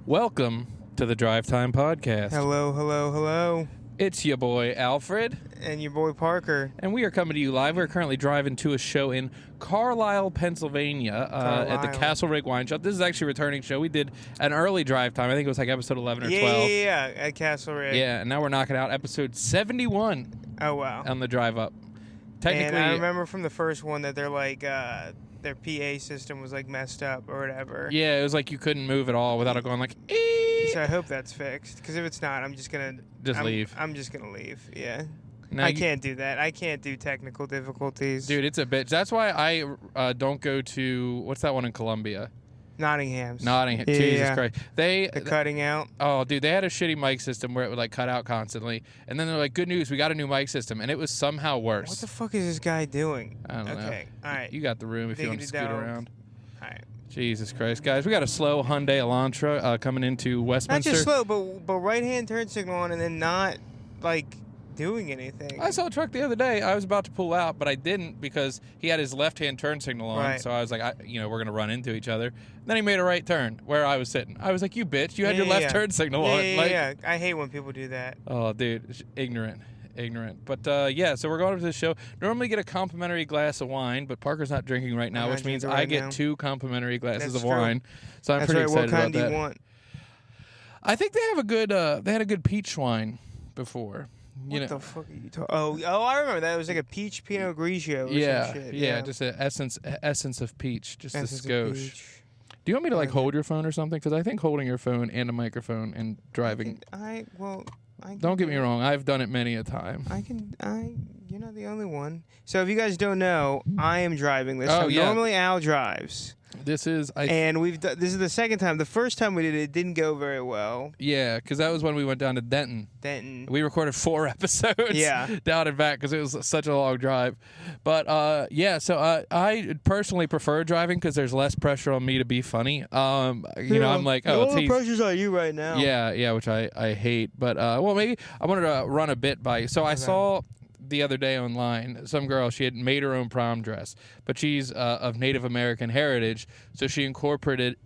Welcome to the Drive Time Podcast. Hello, hello, hello. It's your boy Alfred. And your boy Parker. And we are coming to you live. We're currently driving to a show in Carlisle, Pennsylvania at the Castlerigg Wine Shop. This is actually a returning show. We did an early drive time. I think it was like episode 11 or 12. Yeah, at Castlerigg. Yeah, and now we're knocking out episode 71. Oh, wow. On the drive up. Technically, and I remember from the first one that they're like, their PA system was like messed up or whatever. Yeah, it was like you couldn't move at all without it going like, ee! So I hope that's fixed. Because if it's not, I'm just going to... leave. I'm just going to leave, yeah. No, I can't do that. I can't do technical difficulties. Dude, it's a bitch. That's why I don't go to, what's that one in Columbia? Nottingham's. Nottingham. Yeah, Jesus Christ. The cutting out. Oh, dude, they had a shitty mic system where it would like cut out constantly. And then they're like, good news, we got a new mic system. And it was somehow worse. What the fuck is this guy doing? I don't know. Okay, all right. You got the room if you want to scoot around. All right. Jesus Christ. Guys, we got a slow Hyundai Elantra coming into Westminster. Not just slow, but right-hand turn signal on and then not, like... doing anything. I saw a truck the other day. I was about to pull out, but I didn't because he had his left-hand turn signal on. Right. So I was like, we're going to run into each other. Then he made a right turn where I was sitting. I was like, you bitch, you had your left turn signal on. Yeah. I hate when people do that. Oh, dude, it's ignorant. But, so we're going to this show. Normally get a complimentary glass of wine, but Parker's not drinking right now, which means I get 2 complimentary glasses of wine. So I'm pretty excited about that. What kind do you want? I think they have they had a good peach wine before. What the fuck are you talking? Oh, I remember that. It was like a peach Pinot Grigio. Or some shit. Yeah, just an essence of peach, just a skosh. Do you want me to hold your phone or something? Because I think holding your phone and a microphone and driving. Don't get me wrong. I've done it many a time. You're not the only one. So if you guys don't know, I am driving this. Normally Al drives. This is this is the second time. The first time we did it didn't go very well. Yeah, because that was when we went down to Denton. We recorded 4 episodes. Down and back because it was such a long drive. But so I personally prefer driving because there's less pressure on me to be funny. I'm like, all the pressure's on you right now. Yeah, which I hate. But maybe I wanted to run a bit by you. So I saw the other day online, some girl, she had made her own prom dress, but she's of Native American heritage, so she incorporated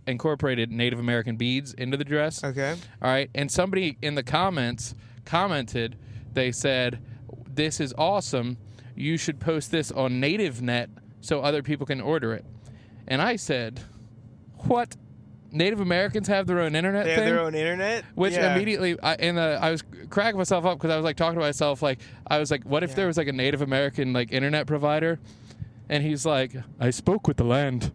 Native American beads into the dress. Okay. All right, and somebody in the comments commented, they said, "This is awesome. You should post this on NativeNet so other people can order it." And I said, "What? Native Americans have their own internet thing?" They have their own internet? Which immediately, I was cracking myself up because I was like talking to myself, like, I was like, what if there was like a Native American like internet provider? And he's like, "I spoke with the land.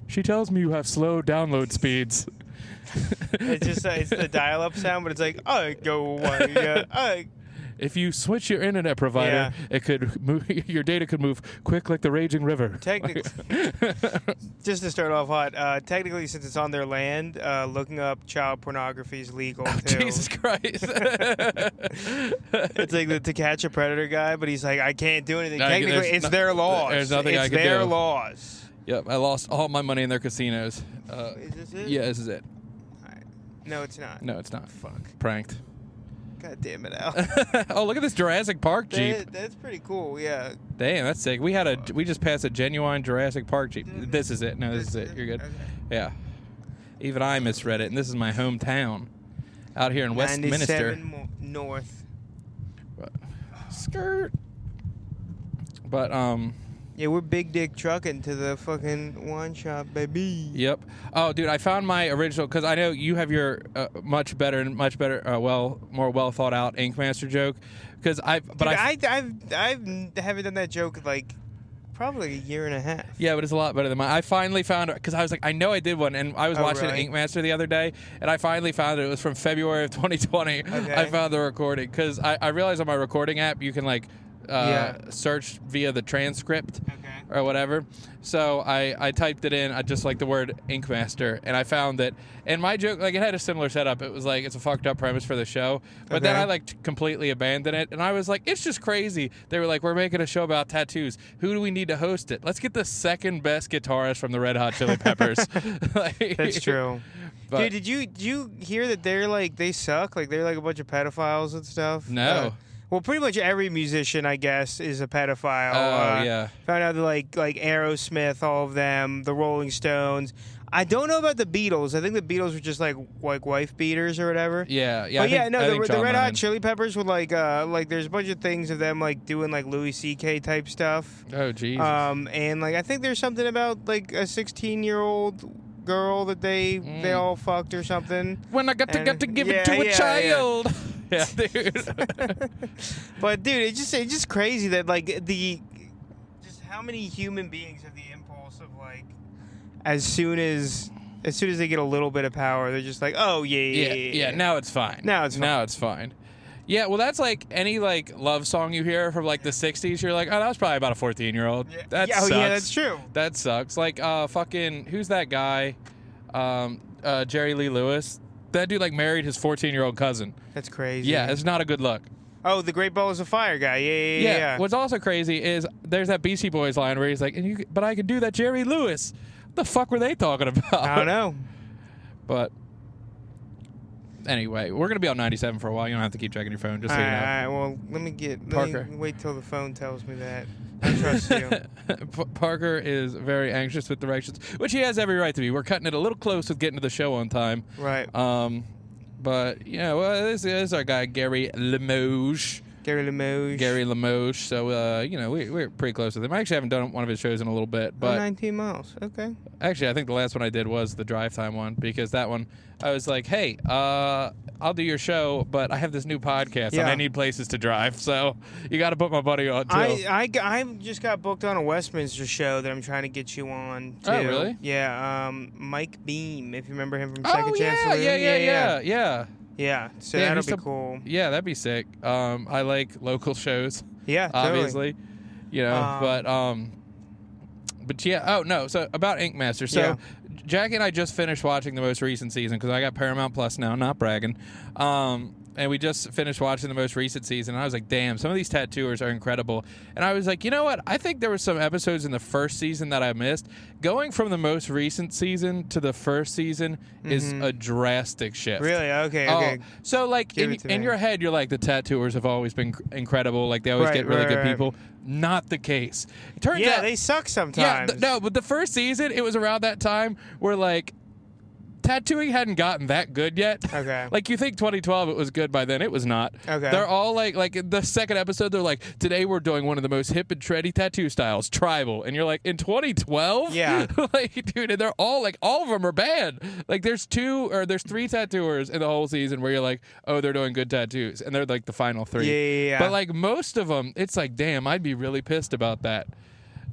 She tells me you have slow download speeds." It's just, it's the dial-up sound, but it's like, If you switch your internet provider, it could move, your data could move quick like the raging river. Technically, just to start off hot, technically, since it's on their land, looking up child pornography is legal too. Jesus Christ! It's like the To Catch a Predator guy, but he's like, I can't do anything. Technically, it's their laws. There's nothing I can do. It's their laws. Yep, I lost all my money in their casinos. Is this it? Yeah, this is it. All right. No, it's not. No, it's not. Fuck. Pranked. God damn it, Al. Oh, look at this Jurassic Park Jeep. That's pretty cool, yeah. Damn, that's sick. We just passed a genuine Jurassic Park Jeep. This is it. No, this is it. You're good. Okay. Yeah. Even I misread it, and this is my hometown. Out here in Westminster. 97 North. Skirt. But, yeah, we're big dick trucking to the fucking wine shop, baby. Yep. Oh, dude, I found my original, because I know you have your much better, more well thought out Ink Master joke. Because I haven't done that joke like probably a year and a half. Yeah, but it's a lot better than mine. I finally found it because I was like, I know I did one, and I was watching Ink Master the other day, and I finally found it. It was from February of 2020. Okay. I found the recording because I realized on my recording app you can like search via the transcript or whatever. So I typed it in, just like the word Ink Master, and I found that. And my joke, like, it had a similar setup. It was like, it's a fucked up premise for the show. But then I like completely abandoned it, and I was like, it's just crazy. They were like, we're making a show about tattoos. Who do we need to host it? Let's get the second best guitarist from the Red Hot Chili Peppers. That's true. Dude, did you hear that they suck? Like, they're like a bunch of pedophiles and stuff? No. Well, pretty much every musician, I guess, is a pedophile. Oh, yeah. Found out that like Aerosmith, all of them, the Rolling Stones. I don't know about the Beatles. I think the Beatles were just like wife beaters or whatever. Yeah, yeah. But the Red Hot Chili Peppers were like there's a bunch of things of them like doing like Louis C.K. type stuff. Oh, Jesus. And like I think there's something about like a 16-year-old girl that they all fucked or something. When I got to give it to a child. Yeah. Yeah, dude. But dude, it's just crazy that like just how many human beings have the impulse of like as soon as they get a little bit of power, they're just like, oh yeah. Now it's fine. Now it's fine. Yeah, well, that's like any like love song you hear from like the '60s. You're like, oh, that was probably about a 14-year-old. Yeah. That sucks. Yeah, that's true. That sucks. Like, fucking, who's that guy? Jerry Lee Lewis. That dude like married his 14-year-old cousin. That's crazy. Yeah, it's not a good look. Oh, the Great Balls of Fire guy. Yeah. What's also crazy is there's that Beastie Boys line where he's like, but I can do that, Jerry Lewis. What the fuck were they talking about? I don't know. But anyway, we're gonna be on 97 for a while. You don't have to keep checking your phone, just so you know. All right. Well, let me wait till the phone tells me that. I trust you. Parker is very anxious with directions, which he has every right to be. We're cutting it a little close with getting to the show on time. Right. But well, this is our guy Gary Limoges. Gary Limoges. So we're pretty close with him. I actually haven't done one of his shows in a little bit, but 19 miles. Okay. Actually, I think the last one I did was the drive time one, because that one I was like, hey, I'll do your show, but I have this new podcast and I need places to drive, so you got to put my buddy on too. I just got booked on a Westminster show that I'm trying to get you on too. Oh, really? Yeah. Mike Beam, if you remember him from Second Chance Saloon. Yeah. Yeah, so that'll be cool. Yeah, that'd be sick. I like local shows. Yeah, obviously. Totally. You know, but yeah. Oh no. So about Ink Master. So Jackie and I just finished watching the most recent season because I got Paramount Plus now. Not bragging. And we just finished watching the most recent season, and I was like, damn, some of these tattooers are incredible. And I was like, you know what? I think there were some episodes in the first season that I missed. Going from the most recent season to the first season is a drastic shift. Really? Okay. So, like, in your head, you're like, the tattooers have always been incredible. Like, they always get really good people. Not the case. It turns out they suck sometimes. Yeah, no, but the first season, it was around that time where, like, tattooing hadn't gotten that good yet. Okay. Like, you think 2012 it was good, by then it was not. Okay. They're all like in the second episode, they're like, today we're doing one of the most hip and trendy tattoo styles, tribal. And you're like, in 2012? Yeah. Like, dude, and they're all like, all of them are bad. Like, there's three tattooers in the whole season where you're like, oh, they're doing good tattoos. And they're like the final three. Yeah. But like most of them, it's like, damn, I'd be really pissed about that.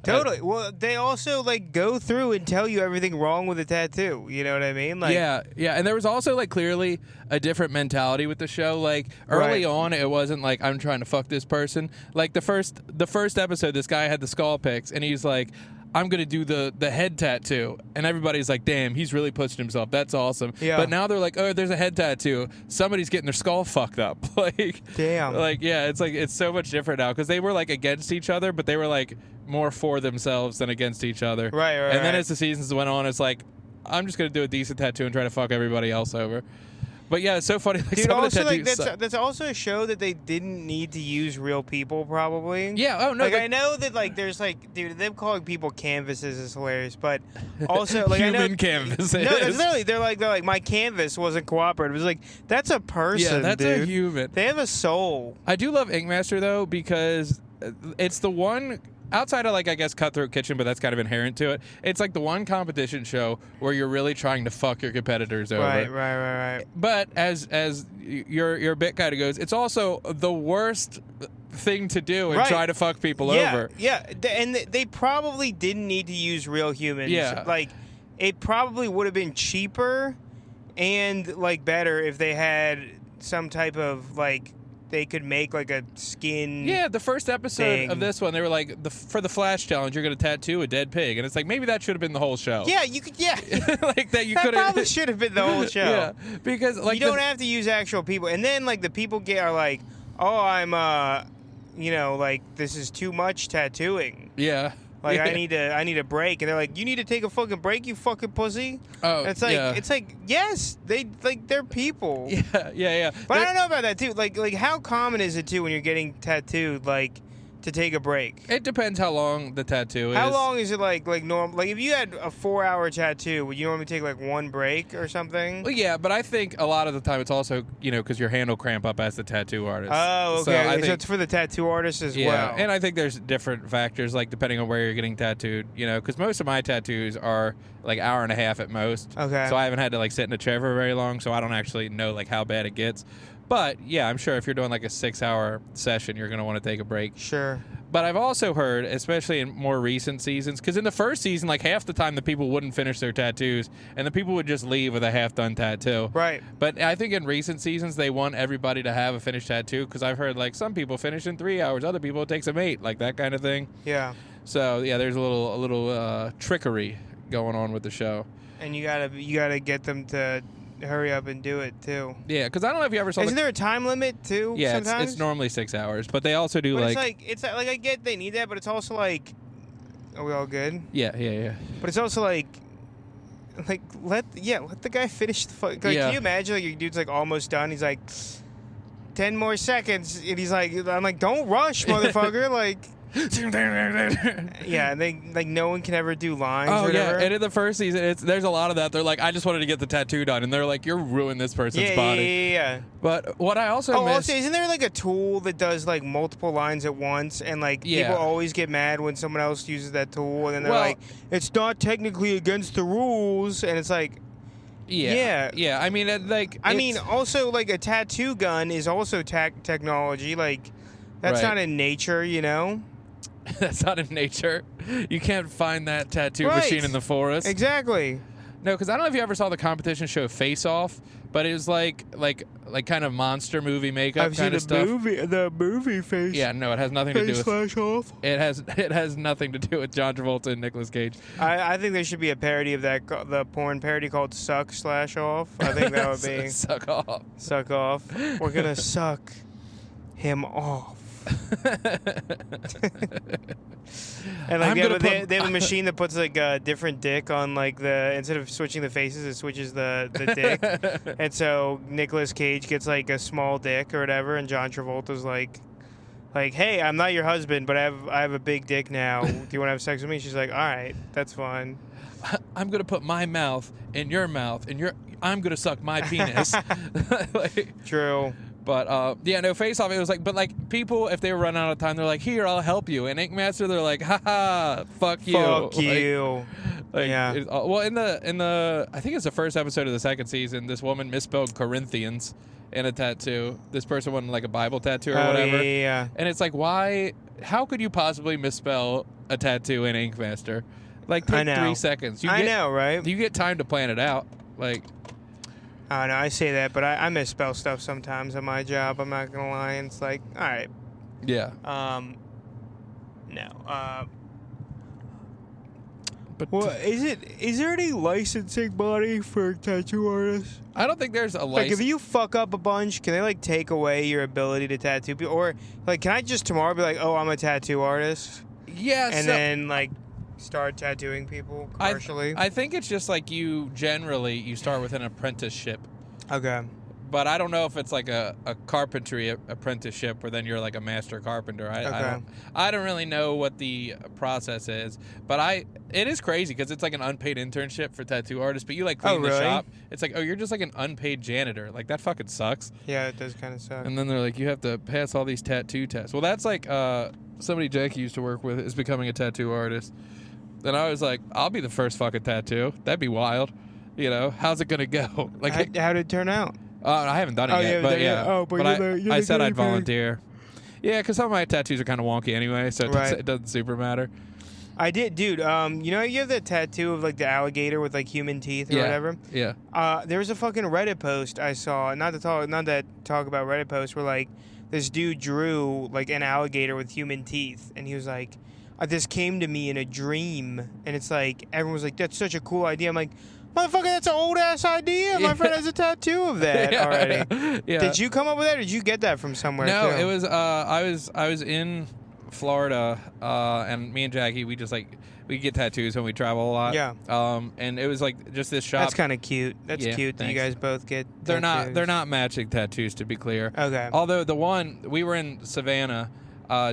Totally. Well, they also like go through and tell you everything wrong with the tattoo. You know what I mean? Like, yeah. And there was also like clearly a different mentality with the show. Like early on, it wasn't like I'm trying to fuck this person. Like the first episode, this guy had the skull pics, and he's like, I'm gonna do the head tattoo, and everybody's like, damn, he's really pushing himself. That's awesome. Yeah. But now they're like, oh, there's a head tattoo. Somebody's getting their skull fucked up. Like, damn. Like, yeah, it's like it's so much different now because they were like against each other, but they were like more for themselves than against each other. Right. And then as the seasons went on, it's like, I'm just gonna do a decent tattoo and try to fuck everybody else over. But yeah, it's so funny. Like, dude, some also, of the tattoos that's also a show that they didn't need to use real people, probably. Yeah. Oh no. Like I know that like there's like, dude, them calling people canvases is hilarious, but also like human I know, canvases. No, that's literally they're like my canvas wasn't cooperative. It was like that's a person. Yeah, that's dude. a human. They have a soul. I do love Ink Master though because it's the one. Outside of, like, I guess, Cutthroat Kitchen, but that's kind of inherent to it. It's, like, the one competition show where you're really trying to fuck your competitors over. Right. But as your bit kind of goes, it's also the worst thing to do and try to fuck people over. Yeah, and they probably didn't need to use real humans. Yeah. Like, it probably would have been cheaper and, like, better if they had some type of, like, they could make like a skin. Yeah, the first episode of this one, they were like, for the Flash challenge, you're going to tattoo a dead pig, and it's like maybe that should have been the whole show. Yeah, you could. Yeah, like that. You that could probably should have been the whole show. Yeah, because like you don't have to use actual people, and then like the people are like, oh, I'm like this is too much tattooing. Yeah. Like I need a break, and they're like, you need to take a fucking break, you fucking pussy. Oh, and it's like yes, they're people. Yeah. But I don't know about that too. Like how common is it too when you're getting tattooed, like to take a break? It depends how long the tattoo is. How long is it like normal? Like if you had a 4-hour tattoo, would you normally take like one break or something? Well, yeah, but I think a lot of the time it's also because your hand will cramp up as the tattoo artist. Oh, okay. So think, it's for the tattoo artist as well. And I think there's different factors, like depending on where you're getting tattooed. Because most of my tattoos are like hour and a half at most. Okay. So I haven't had to like sit in a chair for very long, so I don't actually know like how bad it gets. But yeah, I'm sure if you're doing like a 6-hour session, you're going to want to take a break. Sure. But I've also heard, especially in more recent seasons, because in the first season, like half the time the people wouldn't finish their tattoos, and the people would just leave with a half-done tattoo. Right. But I think in recent seasons, they want everybody to have a finished tattoo, because I've heard like some people finish in 3 hours, other people it takes them 8, like that kind of thing. Yeah. So yeah, there's a little trickery going on with the show. And you gotta get them to hurry up and do it too. Yeah, because I don't know if you ever saw. Isn't there a time limit too? Yeah, sometimes? it's normally 6 hours, but they also do but like. It's like I get they need that, but it's also like, are we all good? Yeah. But it's also like let the guy finish the fuck. Like, Can you imagine like your dude's like almost done? He's like 10 more seconds, and he's like, I'm like, don't rush, motherfucker. Like. Yeah, and they like no one can ever do lines. Oh or whatever. yeah, and in the first season, there's a lot of that. They're like, I just wanted to get the tattoo done, and they're like, you're ruining this person's body. Yeah. But what I also miss. Also, isn't there like a tool that does like multiple lines at once, and like people always get mad when someone else uses that tool, and then they're like, it's not technically against the rules, and it's like. Yeah. I mean, also like a tattoo gun is also technology. Like, that's not in nature, That's not in nature. You can't find that tattoo machine in the forest. Exactly. No, because I don't know if you ever saw the competition show Face Off, but it was like kind of monster movie makeup kind of stuff. The movie Face. Yeah, no, it has nothing to do with. Face Off. It has nothing to do with John Travolta and Nicolas Cage. I think there should be a parody of that, the porn parody called Suck/Off. I think that would be Suck Off. Suck Off. We're gonna suck him off. And like they have a machine that puts like a different dick on like instead of switching the faces, it switches the dick. And so Nicolas Cage gets like a small dick or whatever, and John Travolta's like, hey, I'm not your husband, but I have a big dick now. Do you want to have sex with me? She's like, all right, that's fine. I'm gonna put my mouth in your mouth, and I'm gonna suck my penis. True. But, Face Off, it was like, but like, people, if they were running out of time, they're like, here, I'll help you. And Ink Master, they're like, haha, fuck you. Fuck you. Yeah. Well, in the, I think it's the first episode of the second season, this woman misspelled Corinthians in a tattoo. This person wanted like a Bible tattoo or whatever. Yeah. And it's like, how could you possibly misspell a tattoo in Ink Master? Like, take 3 seconds. I know, right? You get time to plan it out. Like. I don't know, I say that, but I misspell stuff sometimes on my job. I'm not gonna lie. And it's like, all right. Yeah. No. But well, is there any licensing body for tattoo artists? I don't think there's a license. Like, if you fuck up a bunch, can they like take away your ability to tattoo people, or like, can I just tomorrow be like, oh, I'm a tattoo artist? Yeah. And then like. Start tattooing people commercially? I think it's just like you start with an apprenticeship. Okay. But I don't know if it's like a carpentry apprenticeship where then you're like a master carpenter. I don't really know what the process is. But it is crazy because it's like an unpaid internship for tattoo artists. But you like clean the shop. It's like, oh, you're just like an unpaid janitor. Like that fucking sucks. Yeah, it does kind of suck. And then they're like, you have to pass all these tattoo tests. Well, that's like somebody Jackie used to work with is becoming a tattoo artist. Then I was like, I'll be the first fucking tattoo. That'd be wild. How's it gonna go? Like, how did it turn out? I haven't done it yet, but yeah. But I said I'd volunteer. Yeah, because some of my tattoos are kind of wonky anyway, so it doesn't super matter. I did, dude. You have that tattoo of like the alligator with like human teeth or whatever. Yeah. There was a fucking Reddit post I saw. Not that talk about Reddit posts where like this dude drew like an alligator with human teeth, and he was like. This came to me in a dream, and it's like everyone was like, "That's such a cool idea." I'm like, "Motherfucker, that's an old ass idea." My friend has a tattoo of that already. Yeah. Did you come up with that, or did you get that from somewhere? No, too? it was. I was in Florida, and me and Jackie, we just like we get tattoos when we travel a lot. Yeah. And it was like just this shop. That's kind of cute. That's cute that you guys both get. Tattoos. They're not matching tattoos, to be clear. Okay. Although the one we were in Savannah,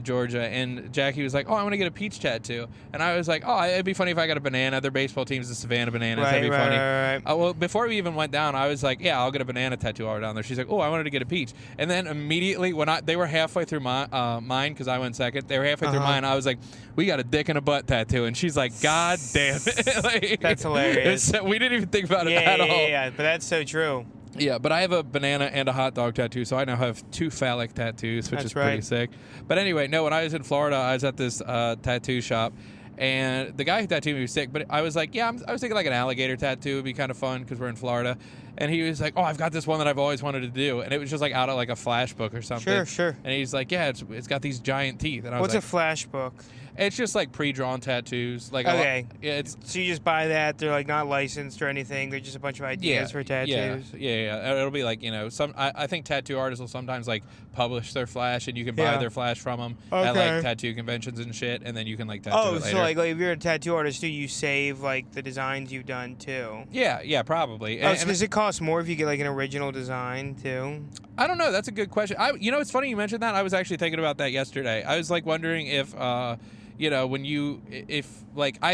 Georgia, and Jackie was like, "Oh, I want to get a peach tattoo," and I was like, "Oh, it'd be funny if I got a banana. Their baseball team's the Savannah Bananas. That'd be funny." Right. Well, before we even went down, I was like, "Yeah, I'll get a banana tattoo while we're down there." She's like, "Oh, I wanted to get a peach," and then immediately when they were halfway through mine because I went second, they were halfway through mine. I was like, "We got a dick and a butt tattoo," and she's like, "God damn it!" Like, that's hilarious. We didn't even think about it at all. Yeah, but that's so true. Yeah, but I have a banana and a hot dog tattoo, so I now have 2 phallic tattoos, which is pretty sick. But anyway, no, when I was in Florida, I was at this tattoo shop, and the guy who tattooed me was sick, but I was like, I was thinking like an alligator tattoo would be kind of fun because we're in Florida. And he was like, "Oh, I've got this one that I've always wanted to do," and it was just like out of like a flash book or something. Sure. And he's like, "Yeah, it's got these giant teeth." And I was What's like, a flash book? It's just like pre-drawn tattoos. Like okay. It's so you just buy that. They're like not licensed or anything. They're just a bunch of ideas for tattoos. Yeah. It'll be like some. I think tattoo artists will sometimes like publish their flash, and you can buy their flash from them at like tattoo conventions and shit, and then you can like tattoo it later. So like if you're a tattoo artist too, you save like the designs you've done too. Yeah, probably. So does it cost more if you get like an original design too? I don't know. That's a good question. It's funny you mentioned that. I was actually thinking about that yesterday. I was like wondering if. I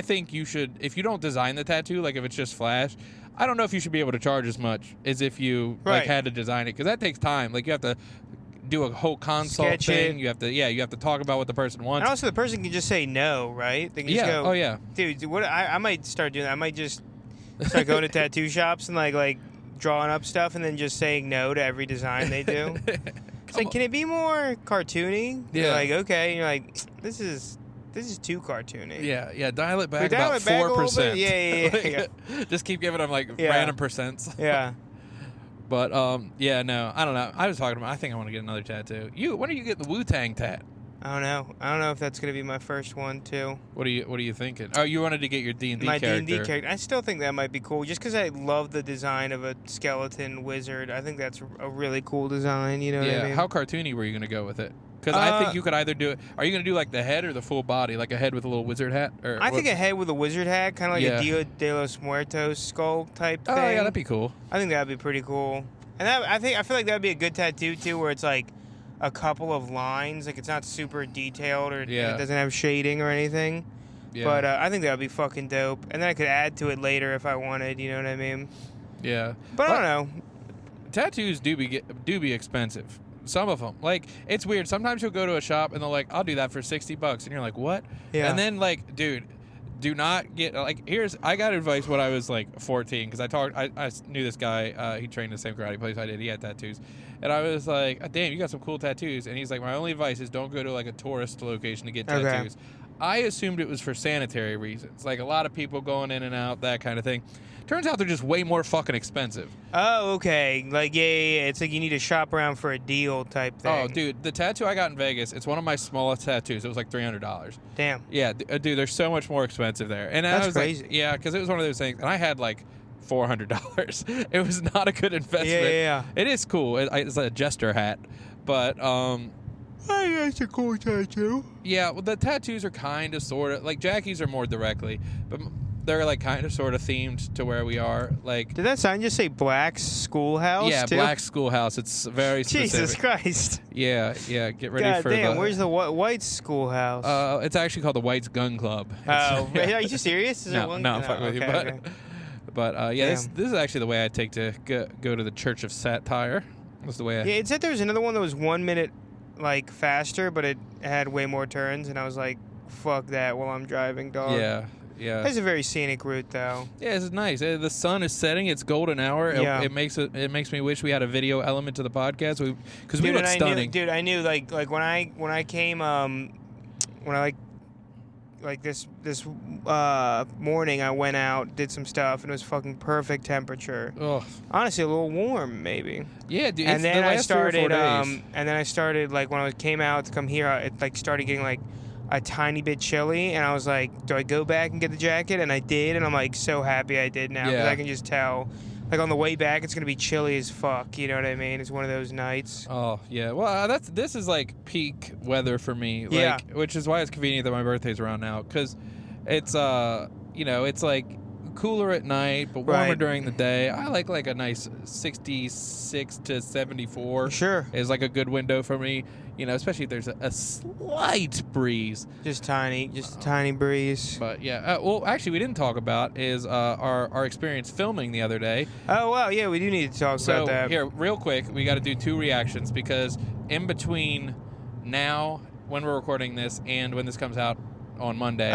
think you should, if you don't design the tattoo, like if it's just flash, I don't know if you should be able to charge as much as if you like had to design it, because that takes time. Like you have to do a whole consult Sketch thing. it. You have to talk about what the person wants. And also the person can just say no, right? They can just go, oh yeah. Dude, what I might start doing that. I might just start going to tattoo shops and like drawing up stuff and then just saying no to every design they do. It's like, can it be more cartoony? Yeah. You're like, okay. And you're like, this is too cartoony. Yeah, dial it back dial about it back 4%. Yeah. Just keep giving them like random percents. Yeah. But no, I don't know. I think I want to get another tattoo. When are you getting the Wu-Tang tat? I don't know. I don't know if that's gonna be my first one too. What are you thinking? Oh, you wanted to get your D&D character. My D&D character. I still think that might be cool, just because I love the design of a skeleton wizard. I think that's a really cool design. You know what I mean? How cartoony were you gonna go with it? Because I think you could either do it. Are you gonna do like the head or the full body, like a head with a little wizard hat? I think a head with a wizard hat, kind of like a Dia de los Muertos skull type thing. Oh yeah, that'd be cool. I think that'd be pretty cool. And I feel like that'd be a good tattoo too, where it's like a couple of lines, like it's not super detailed or it doesn't have shading or anything. Yeah. But I think that would be fucking dope. And then I could add to it later if I wanted, you know what I mean? Yeah. But I don't know. Tattoos do be expensive. Some of them. Like, it's weird. Sometimes you'll go to a shop and they're like, "I'll do that for $60." And you're like, "What?" Yeah. And then like, dude, do not get like. I got advice when I was like 14 because I knew this guy. He trained in the same karate place I did. He had tattoos, and I was like, oh, "Damn, you got some cool tattoos." And he's like, "My only advice is don't go to like a tourist location to get tattoos." I assumed it was for sanitary reasons, like a lot of people going in and out, that kind of thing. Turns out they're just way more fucking expensive. Oh, okay. Like, yeah. It's like you need to shop around for a deal type thing. Oh, dude, the tattoo I got in Vegas, it's one of my smallest tattoos. It was like $300. Damn. Yeah, dude, they're so much more expensive there. And that's I was crazy. Like, yeah, because it was one of those things, and I had like $400. It was not a good investment. Yeah. It is cool. It's a jester hat, but that's a cool tattoo. Yeah, well, the tattoos are kind of sort of like Jackie's are more directly, but they're like kind of sort of themed to where we are. Like, did that sign just say Black's Schoolhouse? Yeah, too? Black's Schoolhouse. It's very specific. Jesus Christ. Yeah. Get ready God for damn, where's the White's Schoolhouse? It's actually called the White's Gun Club. Oh, are you serious? Is no, I'm fucking with you. But this is actually the way I take to go to the Church of Satire. That's the way. Yeah, it said there was another one that was 1 minute like faster, but it had way more turns, and I was like, fuck that while I'm driving, dog. Yeah. It's a very scenic route, though. Yeah, it's nice. The sun is setting; it's golden hour. Yeah. It makes me wish we had a video element to the podcast because we look stunning. I knew like when I came when I like this morning I went out, did some stuff, and it was fucking perfect temperature. Oh, honestly, a little warm maybe. Yeah, dude. And then I started like when I came out to come here, it like started getting like a tiny bit chilly, and I was like, do I go back and get the jacket? And I did, and I'm like so happy I did now because I can just tell Like on the way back, it's gonna be chilly as fuck. You know what I mean? It's one of those nights. Oh yeah. Well, this is like peak weather for me. Like, Yeah. Which is why it's convenient that my birthday's around now, because it's it's like cooler at night but warmer during the day. I like a nice 66 to 74. Sure. Is like a good window for me. Especially if there's a slight breeze. Just a tiny breeze. But yeah, well, actually, we didn't talk about is our experience filming the other day. Oh wow, yeah, we do need to talk about that. Here, real quick, we got to do 2 reactions because in between now, when we're recording this, and when this comes out on Monday,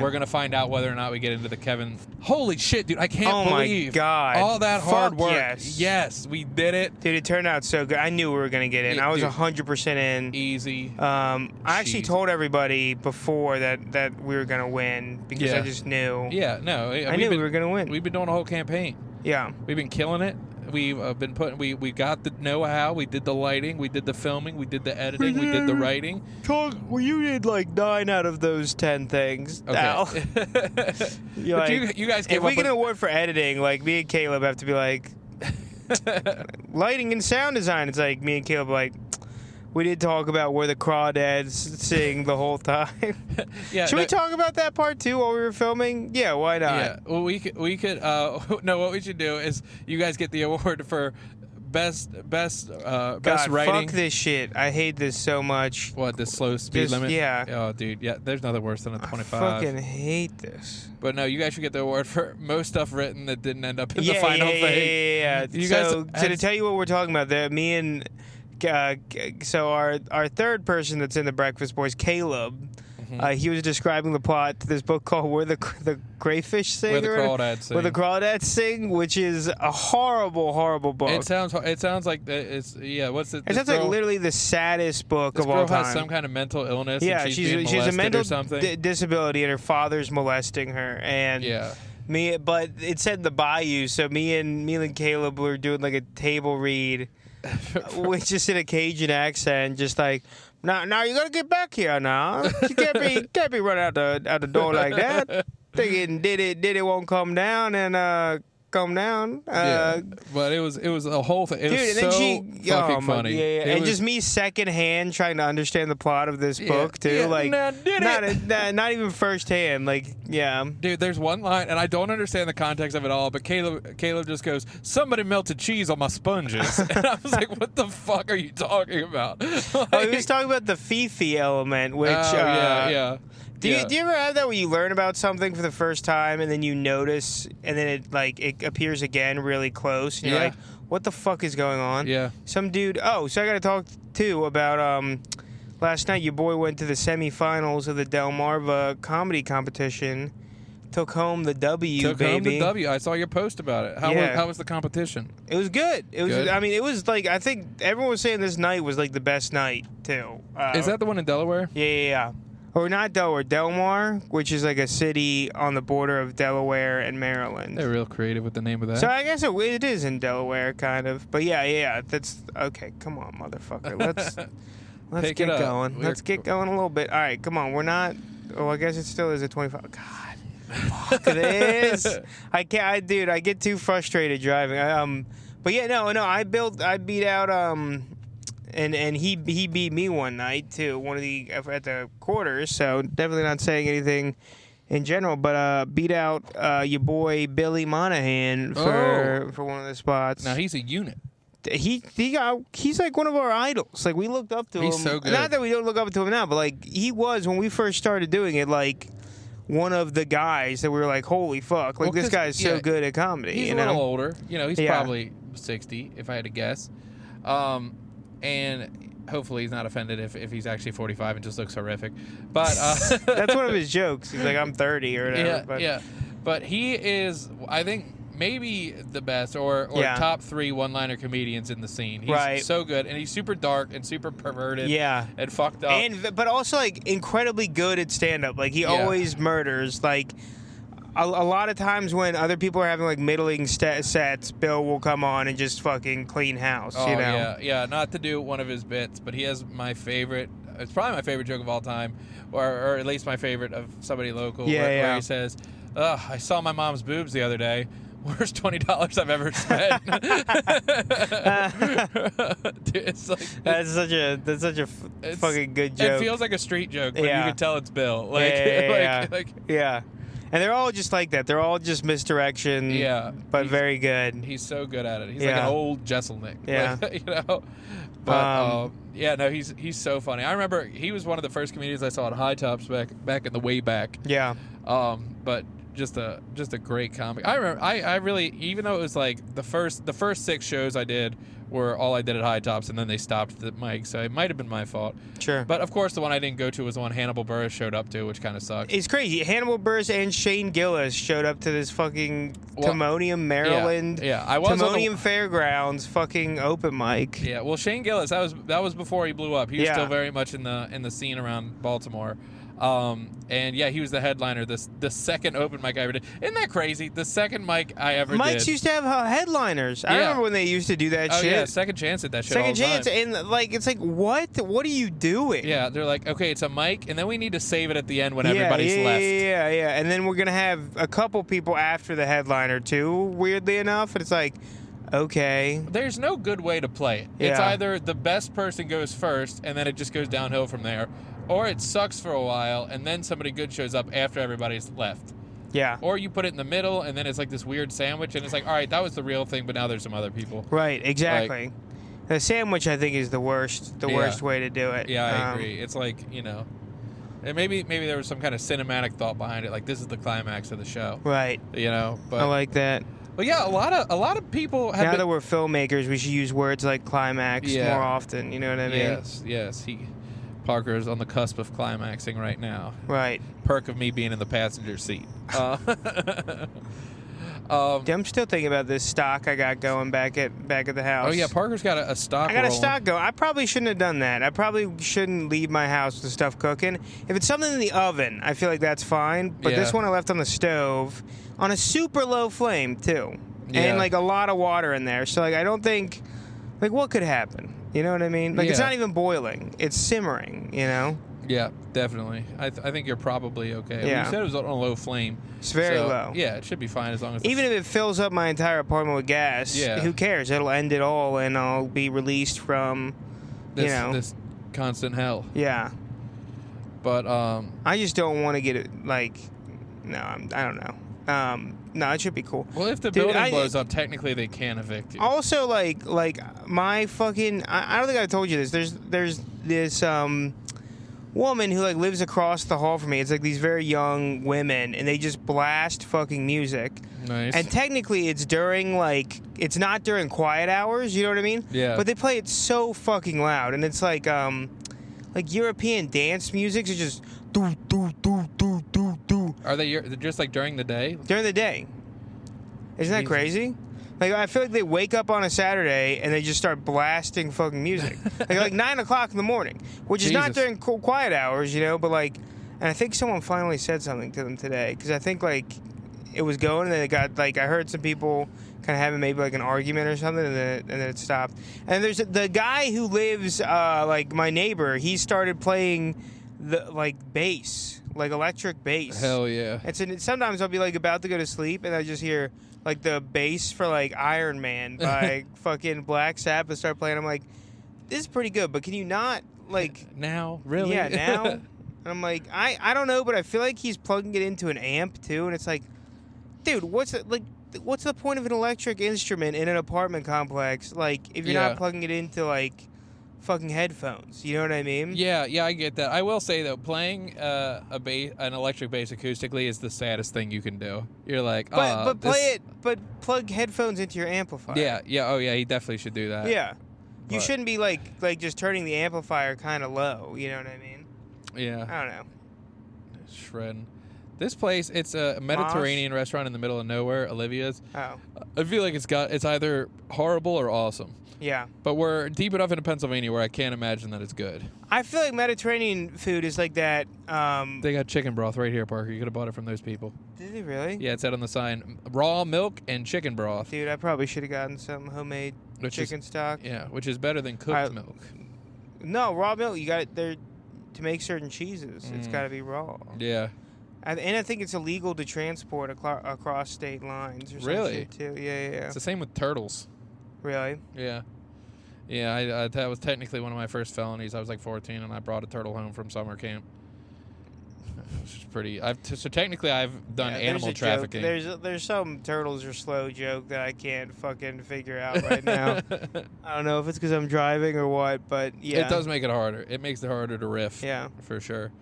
we're gonna find out whether or not we get into the Kevin. Holy shit, dude! I can't believe my God. all that hard work. Yes, we did it, dude. It turned out so good. I knew we were gonna get in. I was 100% in. Easy. I actually told everybody before that we were gonna win because I just knew. Yeah, no, I knew we were gonna win. We've been doing a whole campaign. Yeah, we've been killing it. We've been putting. We got the know-how. We did the lighting. We did the filming. We did the editing. We did the writing. Well, you did like 9 out of those 10 things. Okay. You guys. If we get an award for editing, like me and Caleb have to be like lighting and sound design. It's like me and Caleb like. We did talk about where the crawdads sing the whole time. Yeah. Should we talk about that part too while we were filming? Yeah, why not? Yeah. Well, we could. No, what we should do is you guys get the award for best writing. Fuck this shit. I hate this so much. What, the slow speed limit? Yeah. Oh, dude. Yeah. There's nothing worse than a 25. I fucking hate this. But no, you guys should get the award for most stuff written that didn't end up in the final thing. Yeah. So to tell you what we're talking about, me and. So our third person that's in the Breakfast Boys, Caleb, he was describing the plot to this book called Where the Crayfish Sing. Where the Crawdads Sing. Where the Crawdads Sing, which is a horrible, horrible book. It sounds like it's what's it? It sounds like literally the saddest book of all time. This girl has some kind of mental illness. Yeah, and she's a mental disability, and her father's molesting her. And but it said the Bayou, so me and Caleb were doing like a table read. Which just in a Cajun accent, just like, now you gotta get back here now. You can't be running out the door like that. Thinking did it won't come down and come down. But it was a whole thing. It was and so fucking funny. Yeah. And just me secondhand trying to understand the plot of this book too. Yeah, like not even firsthand. Like dude, there's one line, and I don't understand the context of it all. But Caleb just goes, "Somebody melted cheese on my sponges," and I was like, "What the fuck are you talking about?" He was talking about the Fifi element, which Do you ever have that where you learn about something for the first time and then you notice and then it appears again really close and you're like, what the fuck is going on? Yeah. Some dude. Oh, so I got to talk too about last night. Your boy went to the semifinals of the Delmarva comedy competition. Took home the W, Took baby. home the W. I saw your post about it. How was the competition? It was good. It was. Good? I mean, it was like I think everyone was saying this night was like the best night too. Is that the one in Delaware? Yeah. Or not Delaware, Delmar, which is like a city on the border of Delaware and Maryland. They're real creative with the name of that. So I guess it is in Delaware, kind of. But yeah, that's okay. Come on, motherfucker. Let's get going. Let's get going a little bit. All right, come on. We're not. Oh, I guess it still is a 25. God, fuck this. I can't. Dude, I get too frustrated driving. But yeah, no. I beat out And he beat me one night too, at the quarters. So definitely not saying anything in general, but beat out your boy Billy Monahan for one of the spots. Now he's a unit. He's like one of our idols. Like we looked up to him. He's so good. Not that we don't look up to him now, but like he was when we first started doing it. Like one of the guys that we were like, holy fuck! Like this guy's so good at comedy. He's a little older. He's probably 60 if I had to guess. And hopefully he's not offended if he's actually 45 and just looks horrific. But that's one of his jokes. He's like, I'm 30 or whatever. But he is, I think, maybe the best or top 3 one-liner comedians in the scene. He's so good, and he's super dark and super perverted and fucked up. But also, like, incredibly good at stand-up. Like, he always murders. Like, a lot of times when other people are having like middling sets, Bill will come on and just fucking clean house. You know? Yeah. Not to do one of his bits, but he has my favorite. It's probably my favorite joke of all time, or at least my favorite of somebody local. Where he says, "I saw my mom's boobs the other day. worst $20 I've ever spent. Dude, it's like that's such a fucking good joke. It feels like a street joke, but you can tell it's Bill. Like, yeah. And they're all just like that. They're all just misdirection. Yeah, but very good. He's so good at it. He's like an old Jesselnick. Yeah, like, you know. But no, he's so funny. I remember he was one of the first comedians I saw at High Tops back in the way back. Yeah. But just a great comic. I remember I really, even though it was like the first 6 shows I did were all I did at High Tops, and then they stopped the mic, so it might have been my fault. Sure. But of course, the one I didn't go to was the one Hannibal Buress showed up to, which kind of sucks. It's crazy. Hannibal Buress and Shane Gillis showed up to this fucking Timonium, Maryland. Yeah, I was Timonium Fairgrounds fucking open mic. Yeah, well, Shane Gillis, that was before he blew up. He was still very much in the scene around Baltimore. And yeah, he was the headliner. The second open mic I ever did. Isn't that crazy? The second mic I ever did. Mics used to have headliners. I remember when they used to do that shit. Oh yeah, Second Chance at that shit. Second all the Chance, time. and like it's like what are you doing? Yeah, they're like, okay, it's a mic, and then we need to save it at the end when everybody's left. Yeah, and then we're gonna have a couple people after the headliner too. Weirdly enough, and it's like, okay. There's no good way to play it. Yeah. It's either the best person goes first, and then it just goes downhill from there. Or it sucks for a while, and then somebody good shows up after everybody's left. Yeah. Or you put it in the middle, and then it's like this weird sandwich, and it's like, all right, that was the real thing, but now there's some other people. Right, exactly. The sandwich, I think, is the worst way to do it. Yeah, I agree. It's like, you know, and maybe there was some kind of cinematic thought behind it, like this is the climax of the show. Right. You know, but I like that. But yeah, a lot of people have. Now that we're filmmakers, we should use words like climax more often. You know what I mean? Yes. Parker is on the cusp of climaxing right now. Right. Perk of me being in the passenger seat. I'm still thinking about this stock I got going back at the house. Oh yeah, Parker's got a stock. I got rolling. a stock going. I probably shouldn't have done that. I probably shouldn't leave my house with stuff cooking. If it's something in the oven, I feel like that's fine. But this one I left on the stove on a super low flame too, and like a lot of water in there. So like I don't think, like what could happen? You know what I mean? Like it's not even boiling; it's simmering. You know? Yeah, definitely. I think you're probably okay. Yeah. You said it was on a low flame. It's very low. Yeah, it should be fine as long as. Even if it fills up my entire apartment with gas, who cares? It'll end it all, and I'll be released from, this constant hell. Yeah. But I just don't want to get it like. No, I don't know. No, it should be cool. Well, if the building blows up, technically they can evict you. Also, like my fucking, I don't think I told you this. There's this woman who like lives across the hall from me. It's like these very young women, and they just blast fucking music. Nice. And technically, it's during it's not during quiet hours. You know what I mean? Yeah. But they play it so fucking loud, and it's like European dance music is just do do do do do do. Are they just like during the day? During the day. Isn't that crazy? Like I feel like they wake up on a Saturday and they just start blasting fucking music, like 9 o'clock in the morning, which is not during quiet hours, you know. But like, and I think someone finally said something to them today because I think like it was going and then it got like I heard some people kind of having maybe like an argument or something and then it stopped. And there's the guy who lives like my neighbor. He started playing the bass, like electric bass. Hell yeah! And sometimes I'll be like about to go to sleep and I just hear like the bass for like Iron Man by fucking Black Sabbath start playing. I'm like, this is pretty good, but can you not like now? Really? Yeah, now. And I'm like, I don't know, but I feel like he's plugging it into an amp too, and it's like, dude, what's the point of an electric instrument in an apartment complex? Like, if you're not plugging it into like fucking headphones, you know what I mean? Yeah, I get that. I will say though, playing an electric bass acoustically is the saddest thing you can do. You're like, but plug headphones into your amplifier. Yeah. Oh yeah, he definitely should do that. Yeah, you shouldn't be like just turning the amplifier kind of low. You know what I mean? Yeah. I don't know. Shredding. This place, it's a Mediterranean restaurant in the middle of nowhere, Olivia's. Oh. I feel like it's either horrible or awesome. Yeah. But we're deep enough into Pennsylvania where I can't imagine that it's good. I feel like Mediterranean food is like that. They got chicken broth right here, Parker. You could have bought it from those people. Did they really? Yeah, it said on the sign, raw milk and chicken broth. Dude, I probably should have gotten some homemade chicken stock. Yeah, which is better than cooked milk. No, raw milk. You got it there to make certain cheeses. It's got to be raw. Yeah. And I think it's illegal to transport across state lines or something. Really? Too. Yeah. It's the same with turtles. Really? Yeah. Yeah, that was technically one of my first felonies. I was like 14, and I brought a turtle home from summer camp. Which is pretty. So technically, I've done animal trafficking. There's some turtles are slow joke that I can't fucking figure out right now. I don't know if it's because I'm driving or what, but yeah. It does make it harder. It makes it harder to riff. Yeah. For sure.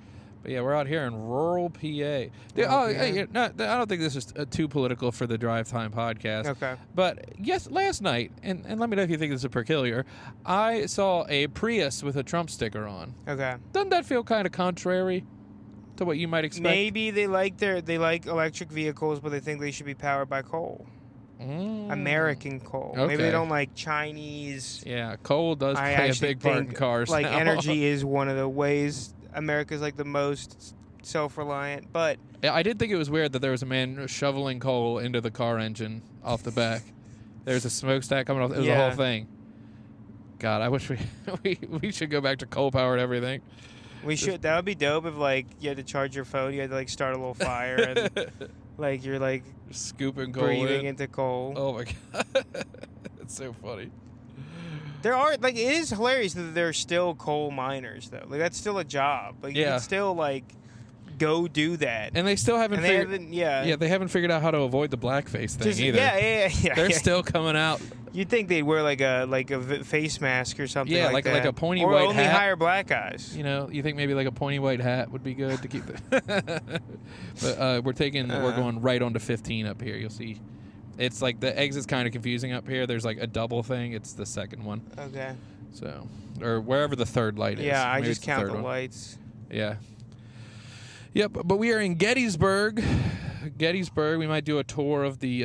But yeah, we're out here in rural PA. I don't think this is too political for the Drive Time podcast. Okay. But yes, last night, and let me know if you think this is peculiar, I saw a Prius with a Trump sticker on. Okay. Doesn't that feel kind of contrary to what you might expect? Maybe they like electric vehicles, but they think they should be powered by coal. American coal. Okay. Maybe they don't like Chinese. Yeah, coal does play a big part in cars. Like now. energy is one of the ways America's like the most self-reliant, but I did think it was weird that there was a man shoveling coal into the car engine off the back. There's a smokestack coming off. It was the whole thing. God, I wish we should go back to coal-powered everything. We should. That would be dope if like you had to charge your phone, you had to like start a little fire, and like you're like scooping coal, breathing into coal. Oh my god, it's so funny. There are like it is hilarious that there's still coal miners though. Like that's still a job. Like you can still like go do that. And they still haven't figured. They haven't figured out how to avoid the blackface thing either. Yeah. They're still coming out. You'd think they'd wear like a face mask or something. Yeah, like a pointy or white hat. Or only hire black guys. You know, you think maybe like a pointy white hat would be good to keep the. But we're going right onto 15 up here. You'll see. It's like the exit's kind of confusing up here. There's like a double thing. It's the second one. Okay. So, or wherever the third light is. Yeah, I Maybe just count the one. lights. Yeah. Yep, but we are in Gettysburg. We might do a tour of the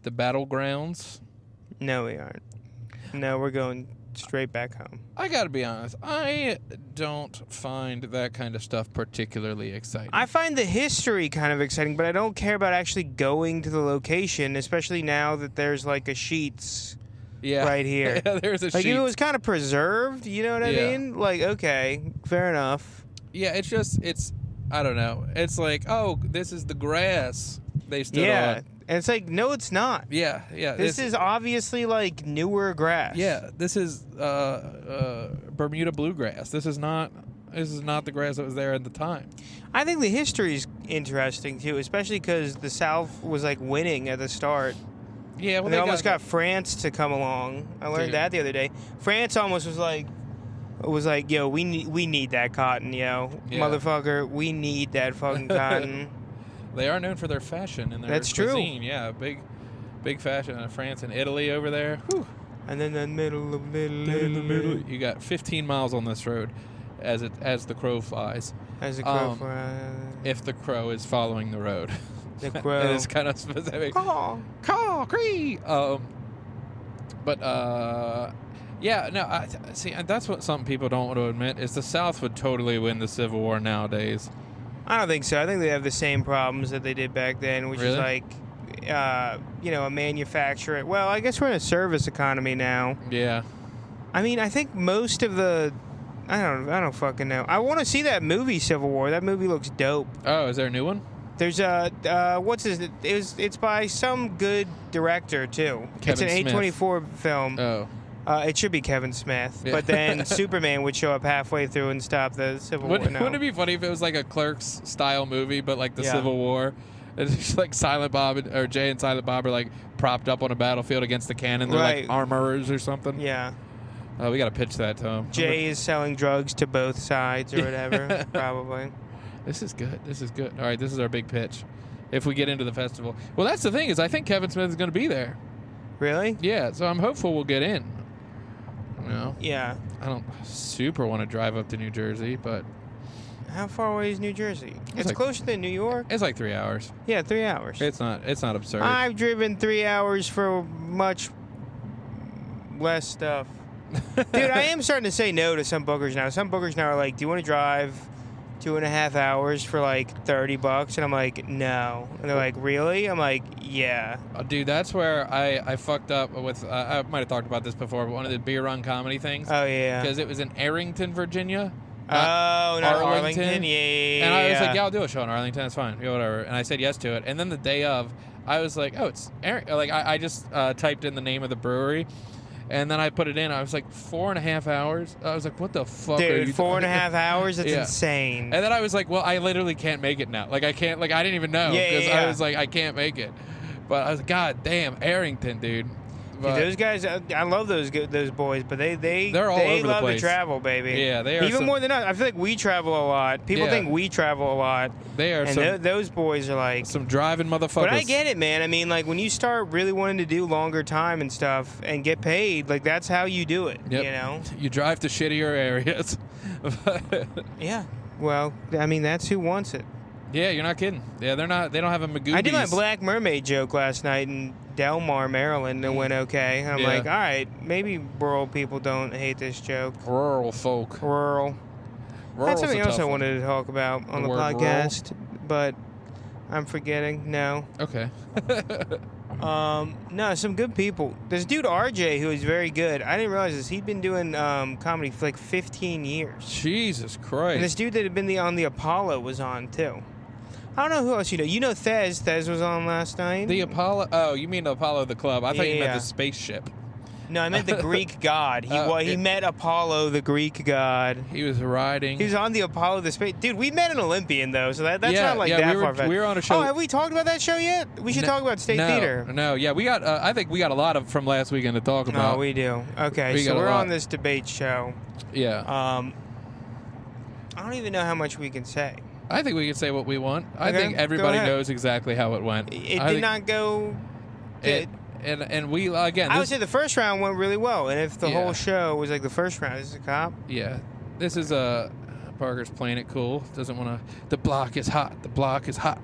battlegrounds. No, we aren't. No, we're going straight back home. I gotta be honest, I don't find that kind of stuff particularly exciting. I find the history kind of exciting, but I don't care about actually going to the location, especially now that there's like a Sheetz right here. Yeah, there's a Sheetz. Like if it was kind of preserved, you know what I mean? Like, okay, fair enough. Yeah, it's I don't know. It's like, oh, this is the grass they stood on. And it's like, no, it's not. Yeah. This is obviously like newer grass. Yeah, this is Bermuda bluegrass. This is not the grass that was there at the time. I think the history is interesting too, especially because the South was like winning at the start. Yeah, well, they almost got France to come along. I learned that the other day. France almost was like, yo, we need that cotton, motherfucker. We need that fucking cotton. They are known for their fashion and their cuisine. True. Yeah, big fashion in France and Italy over there. Whew. And then the middle of Italy. You got 15 miles on this road, as the crow flies. As the crow flies. If the crow is following the road. The crow. It is kind of specific. Caw, cree. Yeah, no. See, that's what some people don't want to admit is the South would totally win the Civil War nowadays. I don't think so. I think they have the same problems that they did back then, which is like, a manufacturer. Well, I guess we're in a service economy now. Yeah. I mean, I think most of the, I don't fucking know. I want to see that movie Civil War. That movie looks dope. Oh, is there a new one? There's it's by some good director too. Kevin it's an Smith. A24 film. Oh. It should be Kevin Smith, but then Superman would show up halfway through and stop the Civil War. Wouldn't it be funny if it was like a Clerks style movie, but like the Civil War? It's just like Silent Bob or Jay and Silent Bob are like propped up on a battlefield against the cannon. They're like armorers or something. Yeah. We got to pitch that to him. Jay is selling drugs to both sides or whatever, probably. This is good. All right, this is our big pitch. If we get into the festival. Well, that's the thing is I think Kevin Smith is going to be there. Really? Yeah, so I'm hopeful we'll get in. Yeah. I don't super want to drive up to New Jersey, but... How far away is New Jersey? It's like, closer than New York. It's like 3 hours. Yeah, 3 hours. It's not absurd. I've driven 3 hours for much less stuff. Dude, I am starting to say no to some bookers now. Some bookers now are like, do you want to drive 2.5 hours for like $30? And I'm like, no. And they're like, really? I'm like, yeah. Dude, that's where I fucked up with, I might have talked about this before, but one of the beer run comedy things. Oh, yeah. Because it was in Arrington, Virginia. Oh, not Arlington. Yeah. And I was like, yeah, I'll do a show in Arlington. That's fine. Yeah, whatever. And I said yes to it. And then the day of, I was like, oh, it's Aaron. Like, I just typed in the name of the brewery. And then I put it in. I was like, 4.5 hours. I was like, what the fuck are you? Dude, 4.5 hours? That's insane. And then I was like, well, I literally can't make it now. Like, I can't. Like, I didn't even know because I was like, I can't make it. But I was like, God damn, Arlington, dude. Dude, those guys, I love those boys, but they're all over love the place. To travel, baby. Yeah, they are. Even more than us. I feel like we travel a lot. People think we travel a lot. They are. And those boys are like some driving motherfuckers. But I get it, man. I mean, like when you start really wanting to do longer time and stuff and get paid, like that's how you do it. Yep. You know, you drive to shittier areas. Yeah. Well, I mean, that's who wants it. Yeah, you're not kidding. Yeah, they're not. They don't have a Magoobies. I did my Black Mermaid joke last night in Delmar, Maryland, and it went okay. I'm like, all right, maybe rural people don't hate this joke. Rural folk. Rural. That's something else I wanted to talk about on the podcast, but I'm forgetting. No. Okay. No, some good people. This dude RJ, who is very good. I didn't realize this. He'd been doing comedy for like 15 years. Jesus Christ. And this dude that had been on the Apollo was on too. I don't know who else you know. You know Thez. Thez was on last night. The Apollo. Oh, you mean the Apollo the club? I thought you meant the spaceship. No, I meant the Greek god. He met Apollo, the Greek god. He was riding. He was on the Apollo, the space. Dude, we met an Olympian though, so that's not like that far fetched. We were on a show. Oh, have we talked about that show yet? We should talk about State Theater. No, yeah, we got. I think we got a lot from last weekend to talk about. No, we do. Okay, so we're on this debate show. Yeah. I don't even know how much we can say. I think we can say what we want. I think everybody knows exactly how it went. It did not go. And we again. I would say the first round went really well, and if the whole show was like the first round, this is a cop. Yeah, this is Parker's playing it cool. Doesn't want to. The block is hot. The block is hot.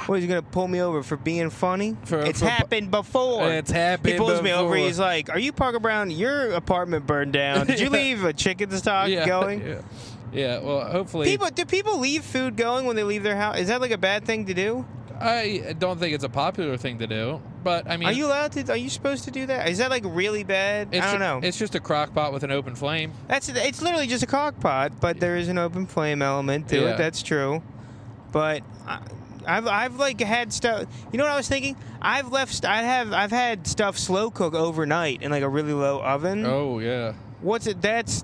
What, is he gonna pull me over for being funny? It's happened before. It's happened. He pulls me over. He's like, "Are you Parker Brown? Your apartment burned down. Did you leave a chicken stock going?" Yeah. Well, hopefully. Do people leave food going when they leave their house? Is that like a bad thing to do? I don't think it's a popular thing to do, but I mean, are you allowed to? Are you supposed to do that? Is that like really bad? I don't know. It's just a crock pot with an open flame. It's literally just a crock pot, but there is an open flame element to it. That's true. But I've like had stuff. You know what I was thinking? I've had stuff slow cook overnight in like a really low oven. Oh yeah. That's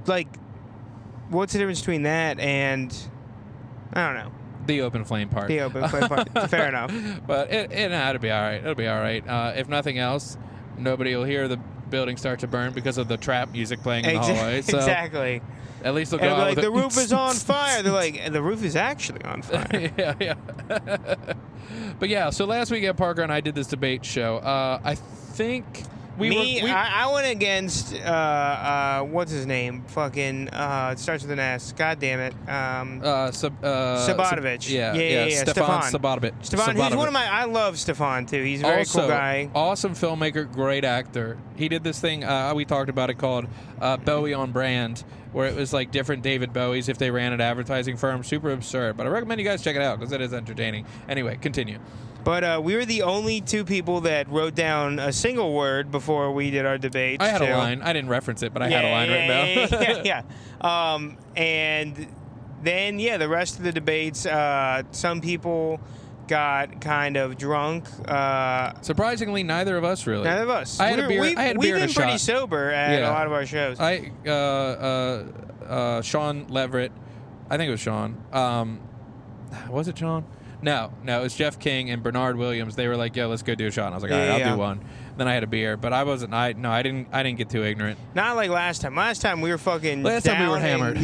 like, what's the difference between that and I don't know. The open flame part. The open flame part. Fair enough. But it'll be all right. It'll be all right. If nothing else, nobody will hear the building start to burn because of the trap music playing in the hallway. So exactly. At least they'll go out like, with the roof is on fire. They're like, the roof is actually on fire. Yeah. But yeah, so last weekend, Parker and I did this debate show. I think... I went against what's his name? Fucking it starts with an S. God damn it. Sabatovich. Yeah. Stefan Sabatovich. Stefan, who's one of my. I love Stefan too. He's a very cool guy. Awesome filmmaker, great actor. He did this thing we talked about it called Bowie on Brand, where it was like different David Bowies if they ran an advertising firm. Super absurd, but I recommend you guys check it out because it is entertaining. Anyway, continue. But we were the only two people that wrote down a single word before we did our debates. I had a line. I didn't reference it, but I had a line written down. And then, the rest of the debates, some people got kind of drunk. Surprisingly, neither of us really. Neither of us. I had a beer. We've been pretty sober at a lot of our shows. Sean Leverett. I think it was Sean. Was it Sean? No, it was Jeff King and Bernard Williams. They were like, "Yo, let's go do a shot." And I was like, "All right, I'll do one." Then I had a beer, but I wasn't. I didn't get too ignorant. Not like last time. Last time we were fucking. Last time we were hammered.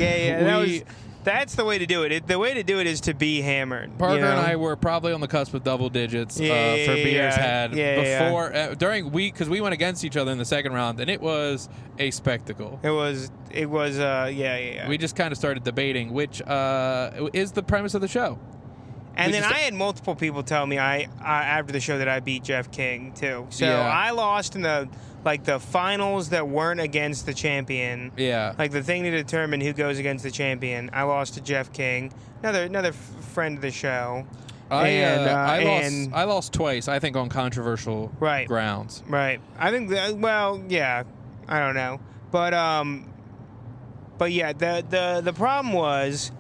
That's the way to do it. The way to do it is to be hammered. Parker and I were probably on the cusp of double digits for beers had before during week because we went against each other in the second round, and it was a spectacle. It was. We just kind of started debating, which is the premise of the show. And then I had multiple people tell me after the show that I beat Jeff King too. So I lost in the finals that weren't against the champion. Yeah. Like the thing to determine who goes against the champion. I lost to Jeff King, another friend of the show. I lost twice. I think on controversial grounds. Right. I think. I don't know, but But yeah, the problem was,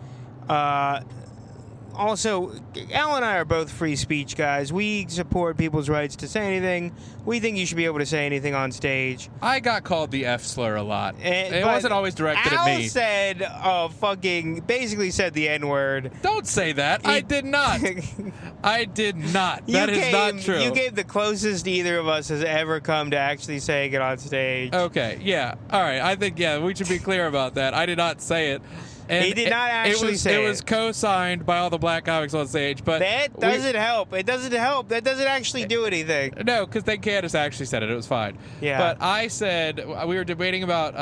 also, Al and I are both free speech guys. We support people's rights to say anything. We think you should be able to say anything on stage. I got called the F slur a lot. It wasn't always directed Al at me. Al said, basically said the N-word. Don't say that. I did not. I did not. That is not true. You gave the closest either of us has ever come to actually saying it on stage. Okay, yeah. All right. I think, we should be clear about that. I did not say it. And he did not actually say it. It was co-signed by all the black comics on stage, but that doesn't help. It doesn't help. That doesn't actually do anything. No, because then Candace actually said it. It was fine. Yeah. But I said we were debating about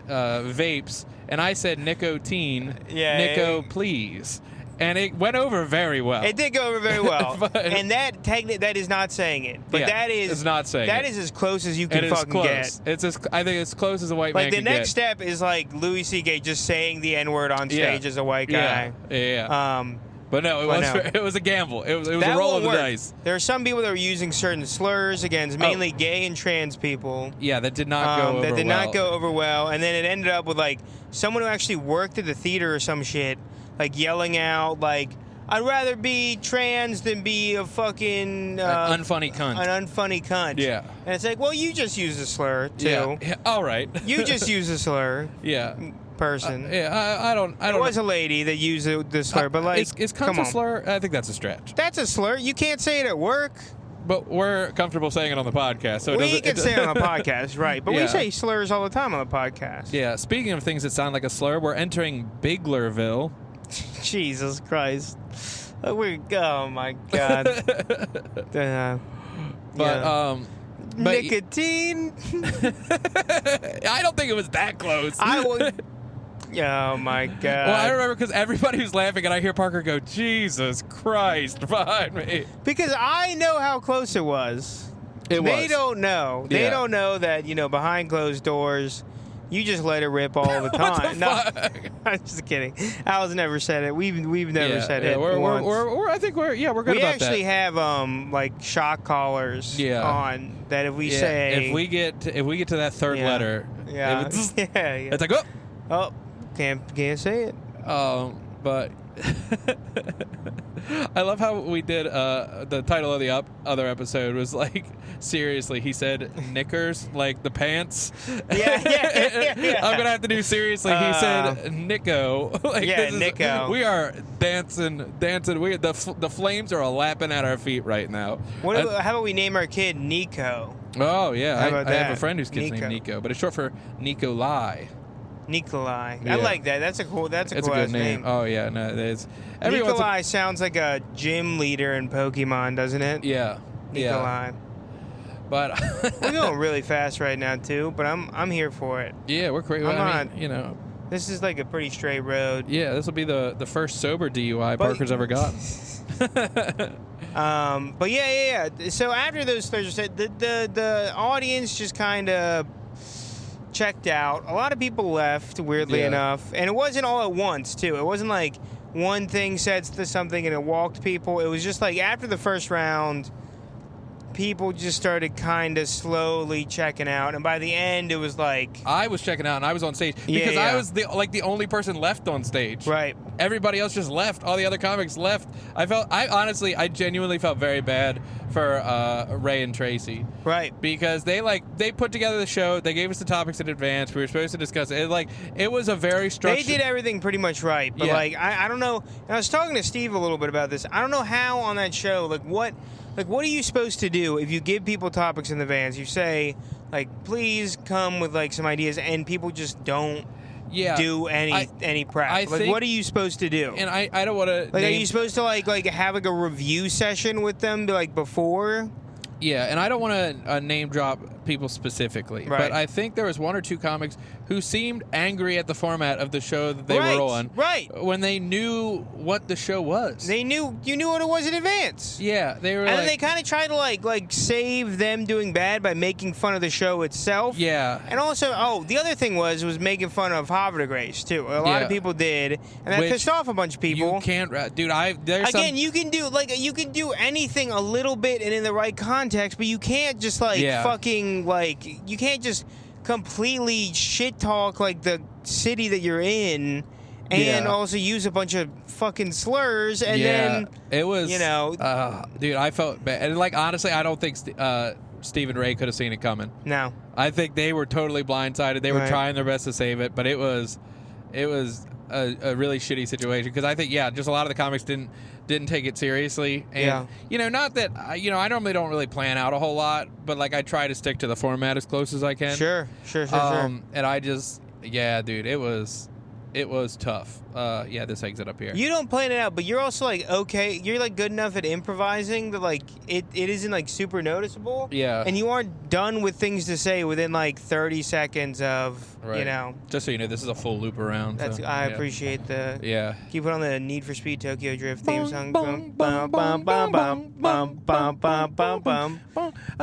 vapes, and I said nicotine. Yeah. Please. And it went over very well. It did go over very well. And that is not saying it. But that is it's not saying that it. is as close as you can fucking get. I think it's close as a white man can get. Like the next step is like Louis C.K. just saying the N-word on stage as a white guy. Yeah. But no, it was a gamble. It was a roll of the dice. There are some people that were using certain slurs against mainly gay and trans people. Yeah, that did not go over well. That did not go over well. And then it ended up with like someone who actually worked at the theater or some shit, like yelling out like, I'd rather be trans than be a fucking unfunny cunt. An unfunny cunt. Yeah. And it's like, well, you just used a slur too. Yeah. All right. You just used a slur. Yeah. Person. I don't. It was a lady that used the slur, but like, is cunt a slur? I think that's a stretch. That's a slur. You can't say it at work. But we're comfortable saying it on the podcast, so we can say it on the podcast, right? But we say slurs all the time on the podcast. Yeah. Speaking of things that sound like a slur, we're entering Biglerville. Jesus Christ. Oh my God. But nicotine. I don't think it was that close. I would. Oh my God. Well, I remember because everybody was laughing, and I hear Parker go, "Jesus Christ!" behind me. Because I know how close it was. They don't know. Yeah. They don't know that behind closed doors. You just let it rip all the time. I'm just kidding. Al's never said it. We've never said it. I think we're good about that. We actually have like shock collars on that if we say if we get to that third letter, it's like oh can't say it. But I love how we did the title of the other episode was like, seriously, he said knickers, like the pants. Yeah. I'm gonna have to do seriously. He said Nico. Nico. We are dancing. The flames are lapping at our feet right now. How about we name our kid Nico? Oh yeah, I have a friend whose kid's Nico. named Nico, but it's short for Nikolai. Nikolai. Yeah. I like that. That's a cool good name. Oh yeah, no, it's Nikolai sounds like a gym leader in Pokemon, doesn't it? Yeah. Nikolai. Yeah. But we're going really fast right now too, but I'm here for it. Yeah, we're crazy. This is like a pretty straight road. Yeah, this will be the first sober DUI Parker's ever gotten. But yeah. So after those Thursdays, the audience just kind of checked out. A lot of people left, weirdly enough, and it wasn't all at once too. It wasn't like one thing said something and it walked people. It was just like after the first round, people just started kind of slowly checking out, and by the end, it was like I was checking out and I was on stage because I was the only person left on stage. Right. Everybody else just left. All the other comics left. I genuinely felt very bad for Ray and Tracy. Right. Because they put together the show. They gave us the topics in advance. We were supposed to discuss it. It was a very structured. They did everything pretty much right, but I don't know. And I was talking to Steve a little bit about this. I don't know how on that show what are you supposed to do if you give people topics in advance? You say, please come with, some ideas, and people just don't do any prep. What are you supposed to do? And I don't want to... are you supposed to, have, a review session with them, before? Yeah, and I don't want to name drop people specifically, but I think there was one or two comics who seemed angry at the format of the show that they were on. Right. When they knew what the show was. You knew what it was in advance. Yeah, they were. And then they kind of tried to save them doing bad by making fun of the show itself. Yeah. And also, the other thing was making fun of Havre de Grace too. A lot of people did, and that pissed off a bunch of people. You can't, dude. You can do anything a little bit and in the right context, but you can't just you can't just completely shit talk like the city that you're in, and also use a bunch of fucking slurs, and then it was, you know, dude, I felt bad, and like honestly, I don't think Stephen Ray could have seen it coming. No, I think they were totally blindsided. They were trying their best to save it, but it was a really shitty situation because I think just a lot of the comics didn't take it seriously, and not that I normally don't really plan out a whole lot, but like I try to stick to the format as close as I can. Sure. And I just dude, it was tough. This exit up here. You don't plan it out, but you're also like okay. You're like good enough at improvising that like it isn't like super noticeable. Yeah. And you aren't done with things to say within like 30 seconds of Just so you know, this is a full loop around. That's I appreciate the. Yeah. Can you put on the Need for Speed Tokyo Drift theme song? I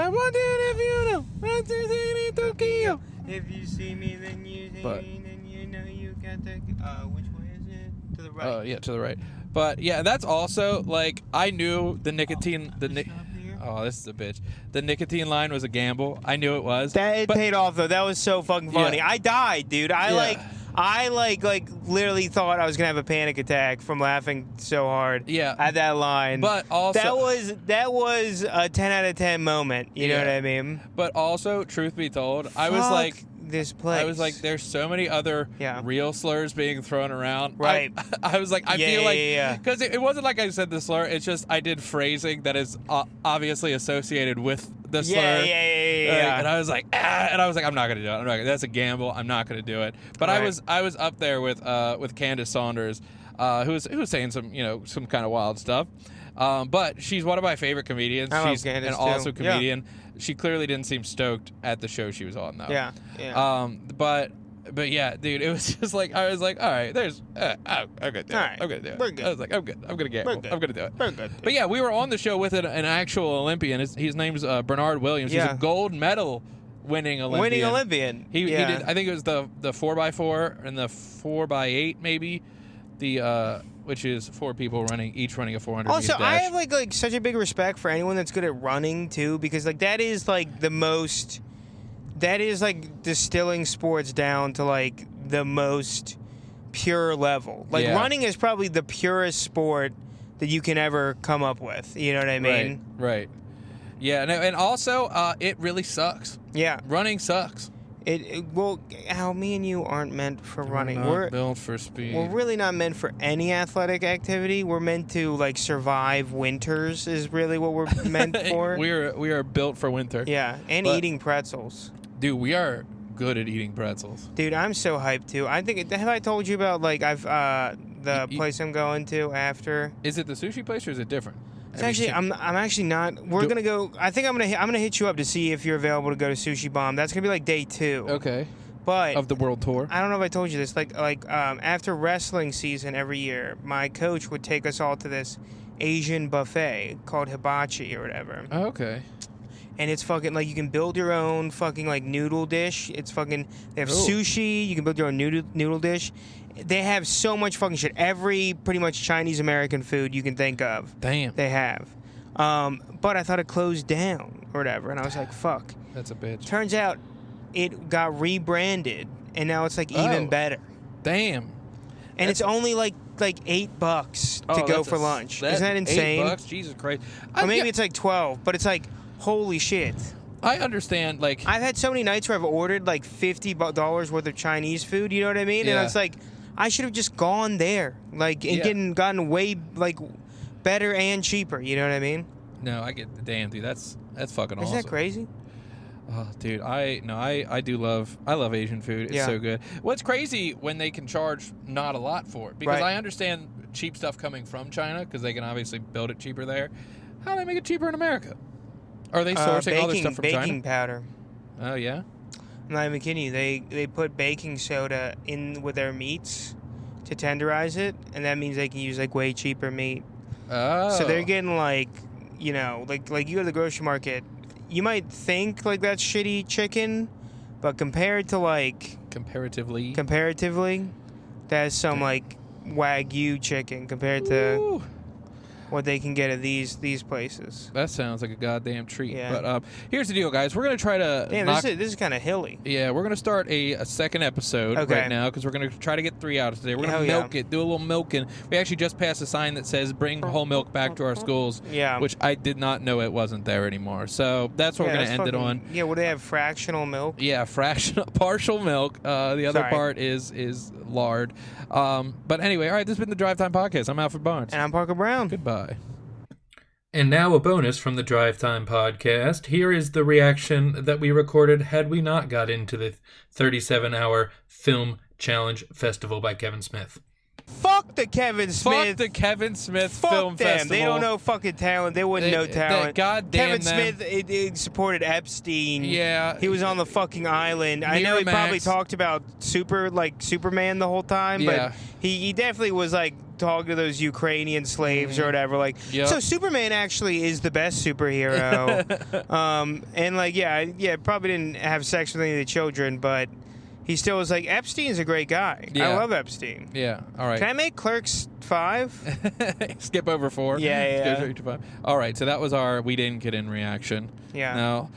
wonder if you know what is in Tokyo. If you see me, then you see me, then you know you got the. Which way is it? To the right. To the right. But that's also like I knew the nicotine. Oh, this is a bitch. The nicotine line was a gamble. I knew it was. It paid off though. That was so fucking funny. I died, dude. I literally thought I was gonna have a panic attack from laughing so hard. At that line. But also that was a 10 out of 10 moment. You know what I mean? But also, truth be told, I was like, this place. I was like, there's so many other real slurs being thrown around. Right. I was like, I feel like because it wasn't like I said the slur. It's just I did phrasing that is obviously associated with the slur. And I was like, I'm not gonna do it. That's a gamble. I'm not gonna do it. But I was up there with Candace Saunders, who was saying some kind of wild stuff. But she's one of my favorite comedians. She's an awesome comedian. She clearly didn't seem stoked at the show she was on, though. But yeah, dude, it was just like I was like, all right, there's, I'm gonna do it. I'm gonna do it. We're good. I was like, I'm good. I'm gonna gamble. I'm gonna do it. We're good. But yeah, we were on the show with an actual Olympian. His name's Bernard Williams. He's a gold medal winning Olympian. He did. I think it was the 4x4 and the 4x8 maybe. Which is 4 people each running a 400 Also, meter dash. I have like such a big respect for anyone that's good at running too, because like that is like distilling sports down to like the most pure level. Like running is probably the purest sport that you can ever come up with. You know what I mean? Right. Yeah, and also it really sucks. Yeah. Running sucks. Well, Al, me and you aren't meant for running. We're built for speed. We're really not meant for any athletic activity. We're meant to like survive winters. Is really what we're meant for. we are built for winter. Yeah, and eating pretzels. Dude, we are good at eating pretzels. Dude, I'm so hyped too. I think have I told you about like the place I'm going to after? Is it the sushi place or is it different? It's actually, I'm actually not. We're gonna go. I think I'm gonna hit you up to see if you're available to go to Sushi Bomb. That's gonna be like day 2. Okay. But of the world tour. I don't know if I told you this. Like after wrestling season every year, my coach would take us all to this Asian buffet called hibachi or whatever. Oh, okay. And it's fucking like you can build your own fucking like noodle dish. It's fucking they have sushi. You can build your own noodle dish. They have so much fucking shit. Every pretty much Chinese American food you can think of. Damn. They have. But I thought it closed down or whatever, and I was like, fuck. That's a bitch. Turns out it got rebranded, and now it's like even better. Damn. And it's only like $8 to go for lunch. Isn't that insane? $8? Jesus Christ. Or maybe it's like 12, but it's like, holy shit. I understand, like... I've had so many nights where I've ordered like $50 worth of Chinese food, you know what I mean? Yeah. And it's like... I should have just gone there, like, and gotten way, like, better and cheaper. You know what I mean? No, I get the damn, dude. That's fucking awesome. Isn't that crazy? Oh, dude, I do love Asian food. It's so good. What's crazy when they can charge not a lot for it, because I understand cheap stuff coming from China because they can obviously build it cheaper there. How do they make it cheaper in America? Are they sourcing all their stuff from China? Baking powder. Oh yeah. I'm not even kidding you. They put baking soda in with their meats to tenderize it, and that means they can use like way cheaper meat. Oh. So they're getting like, you know, like you go to the grocery market, you might think like that's shitty chicken, but compared to like comparatively, that's some like Wagyu chicken compared to what they can get at these places. That sounds like a goddamn treat. Yeah. But here's the deal, guys. We're going to try to this is kind of hilly. Yeah, we're going to start a second episode right now because we're going to try to get 3 out of today. We're going to milk it, do a little milking. We actually just passed a sign that says bring whole milk back to our schools, which I did not know it wasn't there anymore. So that's what we're going to end it on. Yeah, what do they have, fractional milk? Yeah, partial milk. The other part is lard. But anyway, all right, this has been the Drive Time Podcast. I'm Alfred Barnes. And I'm Parker Brown. Goodbye. And now a bonus from the Drive Time Podcast. Here is the reaction that we recorded had we not got into the 37-hour film challenge festival by Kevin Smith. Fuck the Kevin Smith. Fuck the Kevin Smith Fuck Film them. Festival. They don't know fucking talent. They wouldn't know talent. Goddamn Kevin Smith supported Epstein. Yeah. He was on the fucking island. I know he probably talked about Superman the whole time, but he definitely was like talking to those Ukrainian slaves or whatever. Like, so Superman actually is the best superhero. And like, probably didn't have sex with any of the children, but he still was like, Epstein's a great guy. Yeah. I love Epstein. Yeah, all right. Can I make Clerks 5? Skip over 4. Yeah. Skip over to 5. All right, so that was our We Didn't Get In reaction. Yeah. Now,